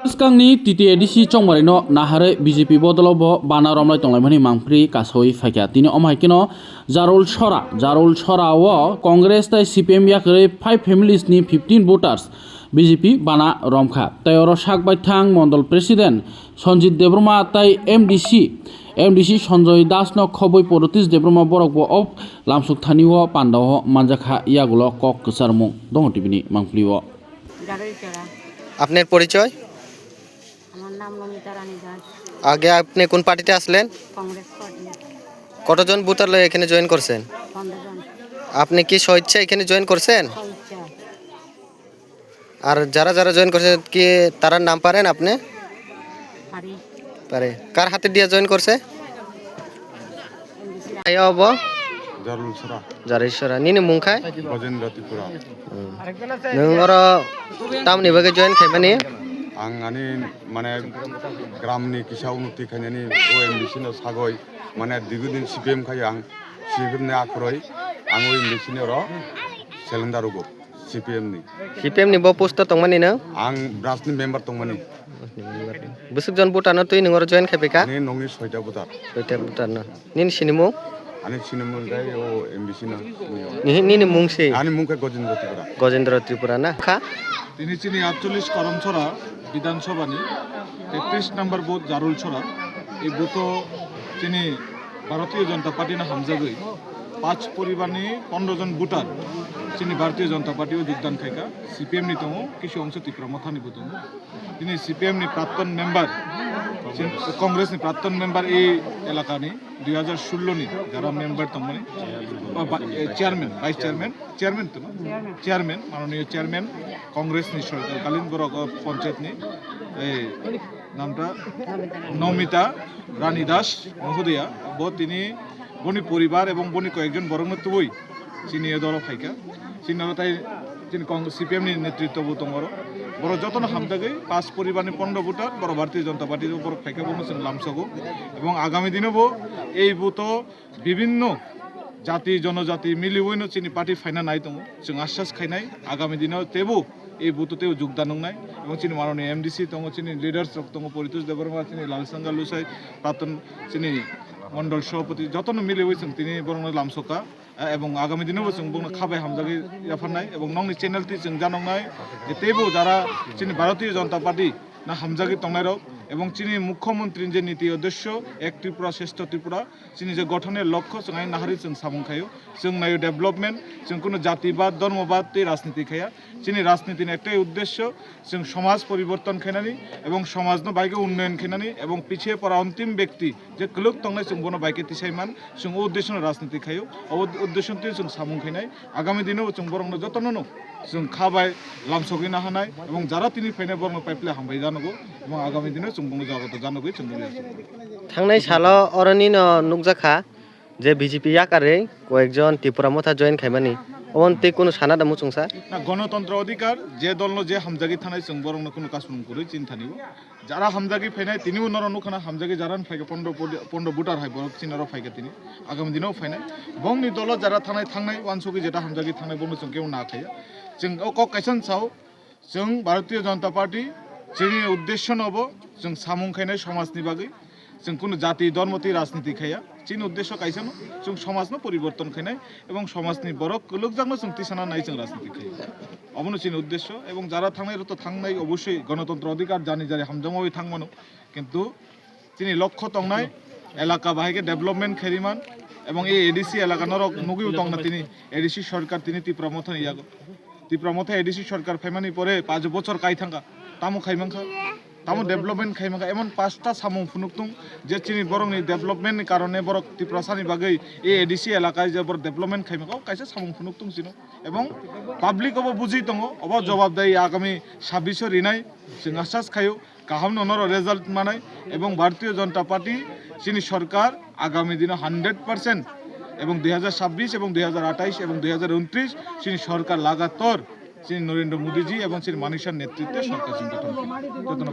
Skangni TTADC chongmarino nahare BJP bodolobo bana romlai tonglaimani mangpri kasoi faikya tini omhaikino Jarul Chora o Congress tai CPM yakre 5 families ni 15 voters BJP bana romkha tayoro sakbaithang mondol president Sanjit Debroma tai MDC Sanjoy Das no khoboi Porotis Debroma borokbo of lamsuk thaniwo pandaho manjakha yagulo kok kusarmung dong tibini mangpliwo আপনার পরিচয়? আমার নাম নমিতা রানী দাস। আগে আপনি কোন পার্টিতে আসলেন? Congress party. কতজন ভোটার লয়ে এখানে জয়েন করছেন? 15 জন। আপনি কি স্বেচ্ছা এখানে জয়েন করছেন? স্বেচ্ছা। আর যারা যারা জয়েন করছে কি তার নাম পারেন আপনি? পারি। পারে। কার হাতে দিয়ে জয়েন করছে? আইয়া হবো Jarul Chora nini mungkai? Gajendra Tripura. Nungoro tam ni bagai join khaimani? Ang ani mane gram ni kisa unuti khainani OMDC no sagoi mane digudin CPM khai ang CPM ne akroi ang OMDC ne ro cylinder ugo CPM ni. CPM ni bo post tongmani na? Ang branch ni member tongmani. Busuk jon buta na tui nungoro join khaipeka? Ni nongi 6 ta butar. 6 ta butar na. Nini sinimu? Ani cinnamon gai OMDC na. Nini mungsi? Ani mungkai Gajendra Tripura. Gajendra Tripura na? Kha? তিনি চিনি 48 করমছড়া বিধানসভানি 33 নম্বর booth জারুল ছড়া এই booth চিনি ভারতীয় জনতা party না হামজাগৈ 5 পরিবারনি 15 জন voter চিনি ভারতীয় জনতা পার্টিও যোগদান খাইকা সিপিএম নি তমো কিছু অংশ ত্রিপুরা মথানি বুতম তিনি সিপিএম নি প্রাক্তন মেম্বার কংগ্রেস নি প্রাক্তন মেম্বার এই এলাকানি 2016 নি যারা মেম্বার তমনি চেয়ারম্যান ভাইস চেয়ারম্যান তো চেয়ারম্যান মাননীয় চেয়ারম্যান কংগ্রেস নি সরকারকালীন বড় পঞ্চায়েত নি এই নামটা নমিতা রানী দাস মহোদয়া তিনি বনি পরিবার এবং বনি কয়েকজন বরংত বই চিনি দল ফাইকা চিনি তাই তিনি কংগ্রেস সিপিএম নি নেতৃত্ব বুতমর বড় যতন হামদাগৈ 5 পরিবারনি 15 ভোটার বড় ভারতীয় জনতা পার্টির উপর ফাইকা বনছেন লামসগো এবং আগামী দিনেও এই বুথ বিভিন্ন জাতি জনজাতি মিলিবইনো চিনি পার্টি ফাইনা নাই দङ जों আশ্বাস খাইনাই আগামী দিনেও তেবো এই বুথতেও যোগদান নাই এবং চিনি মাননীয় এমডিসি দङ চিনি লিডার্স দङ পরিতোষ দেববর্মা চিনি লালসাঙ্গা লুসাই প্রাক্তন চিনি মন্ডল সভাপতি যতন মিলিবইছেন তিনি বরং লামসকা এবং আগামী দিনেও जों बुंनो खाबाय हामजागै याफानाय এবং नंनि चेनेलति जों जानंनाय যে তেবো যারা চিনি ভারতীয় জনতা পার্টি না হামজাগি তংনাইরক এবং চিনি মুখ্যমন্ত্রীর যে নীতি উদ্দেশ্য এক ত্রিপুরা শ্রেষ্ঠ ত্রিপুরা চিনি যে গঠনের লক্ষ্য जों নাহারি जों সামুখায়ো जों নাयो ডেভেলপমেন্ট जों কোনো জাতিবাদ ধর্মবাদ রাজনীতি খায়া চিনি রাজনীতির একটাই উদ্দেশ্য जों সমাজ পরিবর্তন খাইনানি এবং সমাজনো বাইকে উন্নয়ন খাইনানি এবং পিছিয়ে পড়া অন্তিম ব্যক্তি যে ক্লুক তংনাই जों বনো বাইকে তিসাইমান जों উদ্দেশ্য রাজনীতি খায়ো উদ্দেশ্যটি जों সামুখাইনাই আগামী দিনেও जों বরং যতননো जों খাবাय লামসগিনা হানাय এবং যারা তিনি ফাইনে বরং পাইপ্লে হামবাই জানাগো এবং আগামী দিনে जों बुंनो जागत जानोगै जों थांनाय सालाव अरनि नुकजाखा जे बिजेपि याकारे कয়েকজন ত্রিপুরা মথা জয়েন খাইমানি অন্তে কোনো সানা দামু সংসা না গণতন্ত্র অধিকার যে দলনো যে হামজাগি থানায় जों বরং কোনো কাসুন করে চিন্তানিও যারা হামজাগি ফাইনায় তিনিও নরনু খানা হামজাগি যারান ফাইকে 15 ভোটার হয় বরং চিনারও ফাইকে তিনি আগামী দিনেও ফাইনায় বংনি দল যারা থানায় থাংনায় ওয়ানসকি যেটা হামজাগি থানায় বংনি जों কেউ না খায়া जों কক কাইसन साव जों भारतीय जनता पार्टी जोंनि उद्देश्य नब जों सामुं खायनाय समाजनि बागै जों কোনো জাতি ধর্মতি রাজনীতি খায়া চিন উদ্দেশ্য কাইছেন जों समाजनो परिवर्तन खायनाय এবং সমাজনি বড় লোকজানো जों তিসানা নাই जों রাজনীতি খায়া অবনো চিন উদ্দেশ্য এবং যারা থাংনায় তো থাংনাই অবশ্যই গণতন্ত্র অধিকার জানি জানি হামজামাই থাংমানো কিন্তু তিনি লক্ষ্য তংনায় এলাকা বাহিকে ডেভেলপমেন্ট খেরিমান এবং এই এডিসি এলাকা নরক নগিও তংনা তিনি এডিসি সরকার তিনি ত্রিপুরা মথন ইয়াগো ত্রিপুরা মথা এডিসি সরকার ফাইমানি পরে 5 বছর কাই থাকা তামো খাইমাংখা তামো ডেভেলপমেন্ট খাইমাংখা এমন 5টা সামুং ফুনুকতুং যে চিনি বরংনি ডেভেলপমেন্ট কারণে বড় ত্রিপুরাসানি বাগৈ এই এডিসি এলাকায় যে বড় ডেভেলপমেন্ট খাইমাংখা কাইসে সামুং ফুনুকতুং চিনো এবং পাবলিক অব বুঝি দङ অব জবাবদায়ী আগামী 26 রিনাই जों আশ্বাস খায়ো কাহাম ননর রেজাল্ট মানাই এবং ভারতীয় জনতা পার্টি চিনি সরকার আগামী দিনে 100% এবং 2026 এবং 2028 এবং 2029 চিনি সরকার লাগাতার চিনি নরেন্দ্র মোদীজি এবং চিনি মানিসার নেতৃত্বে সরকার গঠন